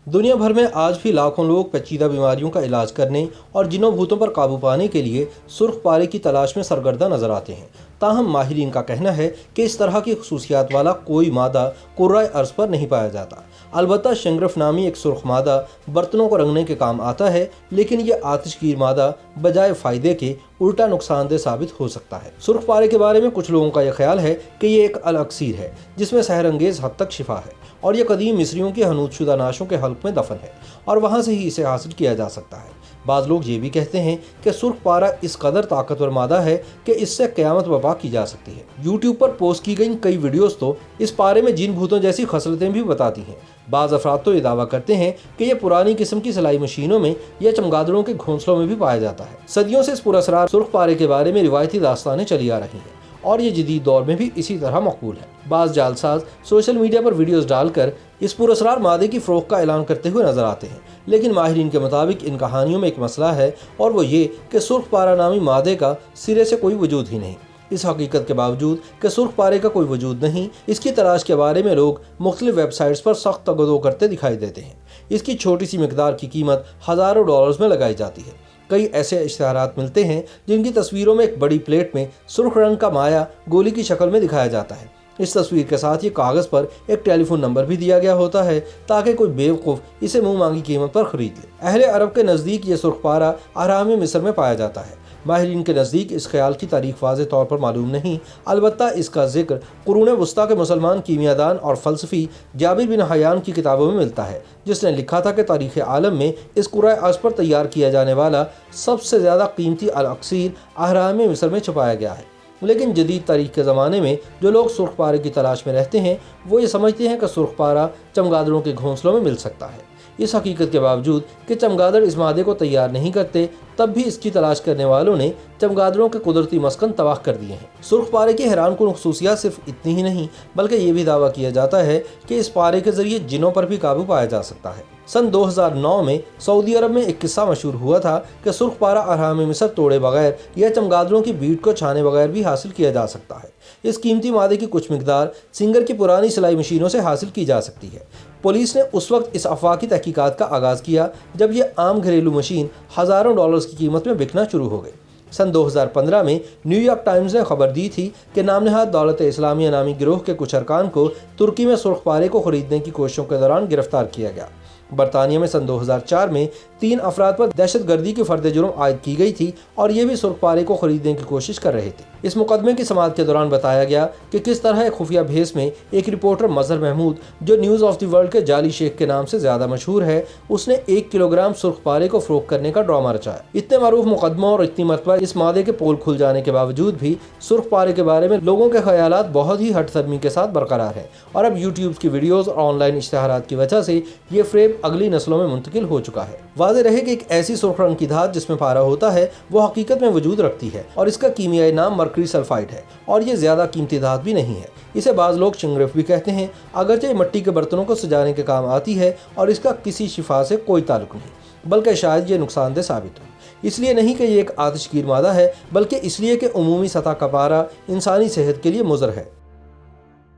दुनिया भर में आज भी लाखों लोग पेचीदा बीमारियों का इलाज करने और जिनों भूतों पर काबू पाने के लिए सुर्ख पारे की तलाश में सरगर्दा नजर आते हैं। ताहम माहिरीन का कहना है कि इस तरह की खसूसियात वाला कोई मादा कुर्राए अर्ज पर नहीं पाया जाता। अलबत्ता शिंगरफ नामी एक सुर्ख मादा बर्तनों को रंगने के काम आता है, लेकिन ये आतिशगीर मादा बजाय फायदे के उल्टा नुकसानदेह साबित हो सकता है। सुर्ख पारे के बारे में कुछ लोगों का यह ख्याल है कि ये एक अल-अक्सीर है जिसमें सहरंगेज हद तक शिफा है और यह कदीम मिस्रियों की हनूतशुदा नाशों के हल्क में दफन है और वहाँ से ही इसे हासिल किया जा सकता है। बाज़ लोग ये भी कहते हैं कि सुर्ख पारा इस कदर ताकतवर मादा है कि इससे क़यामत बर्पा की जा सकती है। यूट्यूब पर पोस्ट की गई कई वीडियोस तो इस पारे में जिन भूतों जैसी खसलतें भी बताती हैं। बाज़ अफराद तो ये दावा करते हैं कि यह पुरानी किस्म की सिलाई मशीनों में या चमगादड़ों के घोंसलों में भी पाया जाता है। सदियों से इस पुरअसरार सुर्ख पारे के बारे में रिवायती दास्तानें चली आ रही हैं और ये जदीद दौर में भी इसी तरह मकबूल है। बाज़ जालसाज सोशल मीडिया पर वीडियोस डालकर इस पुरअसरार मादे की फ़रोख्त का ऐलान करते हुए नजर आते हैं, लेकिन माहिरीन के मुताबिक इन कहानियों में एक मसला है और वो ये कि सुर्ख पारा नामी मादे का सिरे से कोई वजूद ही नहीं। इस हकीकत के बावजूद कि सुर्ख पारे का कोई वजूद नहीं, इसकी तलाश के बारे में लोग मुख्तलिफ वेबसाइट्स पर सख्त तगदो करते दिखाई देते हैं। इसकी छोटी सी मिकदार की कीमत हज़ारों डॉलर्स में लगाई जाती है। कई ऐसे इश्तिहारात मिलते हैं जिनकी तस्वीरों में एक बड़ी प्लेट में सुर्ख रंग का माया गोली की शक्ल में दिखाया जाता है। इस तस्वीर के साथ ये कागज़ पर एक टेलीफोन नंबर भी दिया गया होता है ताकि कोई बेवकूफ़ इसे मुंह मांगी कीमत पर ख़रीद ले। अहले अरब के नज़दीक ये सुर्ख पारा अहराम मिस्र में पाया जाता है। माहिरीन के नज़दीक इस ख्याल की तारीख वाज़ेह तौर पर मालूम नहीं, अलबत्ता इसका जिक्र कुरून वस्ता के मुसलमान कीमियादान और फ़लसफ़ी जाबिर बिन हयान की किताबों में मिलता है, जिसने लिखा था कि तारीख़ आलम में इस कुर्राए अर्ज़ पर तैयार किया जाने वाला सबसे ज़्यादा कीमती अल-अक्सीर अहराम मिस्र में छुपाया गया है। लेकिन जदीद तारीख के ज़माने में जो लोग सुर्ख पारे की तलाश में रहते हैं वो ये समझते हैं कि सुर्ख पारा चमगादड़ों के घोंसलों में मिल सकता है। इस हकीकत के बावजूद कि चमगादड़ इस मादे को तैयार नहीं करते, तब भी इसकी तलाश करने वालों ने चमगादड़ों के कुदरती मस्कन तबाह कर दिए हैं। सुर्ख पारे की हैरानकुन खसूसियात सिर्फ इतनी ही नहीं, बल्कि ये भी दावा किया जाता है कि इस पारे के जरिए जिनों पर भी काबू पाया जा सकता है। सन 2009 में सऊदी अरब में एक किस्सा मशहूर हुआ था कि सुर्ख पारा अहराम मिस्र तोड़े बगैर या चमगादड़ों की बीट को छाने बगैर भी हासिल किया जा सकता है। इस कीमती मादे की कुछ मिकदार सिंगर की पुरानी सिलाई मशीनों से हासिल की जा सकती है। पुलिस ने उस वक्त इस अफवाह की तहकीकात का आगाज़ किया जब ये आम घरेलू मशीन हज़ारों डॉलर्स की कीमत में बिकना शुरू हो गई। सन 2015 में न्यूयॉर्क टाइम्स ने खबर दी थी कि नामनहाद दौलत इस्लामिया नामी गिरोह के कुछ अरकान को तुर्की में सुर्ख पारे को खरीदने की कोशिशों के दौरान गिरफ्तार किया गया। बरतानिया में सन 2004 में 3 अफराद पर दहशतगर्दी की फर्द जुर्म आयद की गई थी और ये भी सुर्ख पारे को खरीदने की कोशिश कर रहे थे। इस मुकदमे की समाअत के दौरान बताया गया कि किस तरह एक खुफिया भेस में एक रिपोर्टर मजहर महमूद, जो न्यूज़ ऑफ द वर्ल्ड के जाली शेख के नाम से ज़्यादा मशहूर है, उसने 1 किलोग्राम सुर्ख पारे को फ़रोख्त करने का ड्रामा रचाया। इतने मारूफ मुकदमों और इतनी मरतबा इस मादे के पोल खुल जाने के बावजूद भी सुर्ख पारे के बारे में लोगों के ख्यालात बहुत ही हटसर्मी के साथ बरकरार है और अब यूट्यूब की वीडियोज़ और ऑनलाइन इश्तिहारात की वजह से ये फ्रेब अगली नस्लों में मुंतकिल हो चुका है। वाज़ेह रहे कि एक ऐसी सुर्ख रंग की धात जिसमें पारा होता है वो हकीकत में वजूद रखती है और इसका कीमियाई नाम मरकरी सल्फाइड है और ये ज़्यादा कीमती धात भी नहीं है। इसे बाज़ लोग शिंगरफ भी कहते हैं, अगरचे मिट्टी के बर्तनों को सजाने के काम आती है और इसका किसी शिफा से कोई ताल्लुक नहीं, बल्कि शायद ये नुकसानदेह साबित हो। इसलिए नहीं कि ये एक आतिशगीर मादा है, बल्कि इसलिए कि उमूमी सतह का पारा इंसानी सेहत के लिए मुज़र है।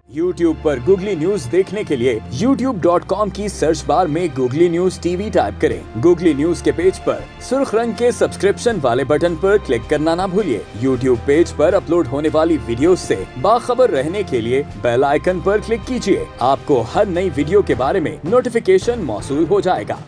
YouTube पर गूगली न्यूज देखने के लिए youtube.com की सर्च बार में गूगली न्यूज टीवी टाइप करें। गूगली न्यूज के पेज पर सुर्ख रंग के सब्सक्रिप्शन वाले बटन पर क्लिक करना ना भूलिए। YouTube पेज पर अपलोड होने वाली वीडियोस से बाखबर रहने के लिए बेल आइकन पर क्लिक कीजिए। आपको हर नई वीडियो के बारे में नोटिफिकेशन मौसूल हो जाएगा।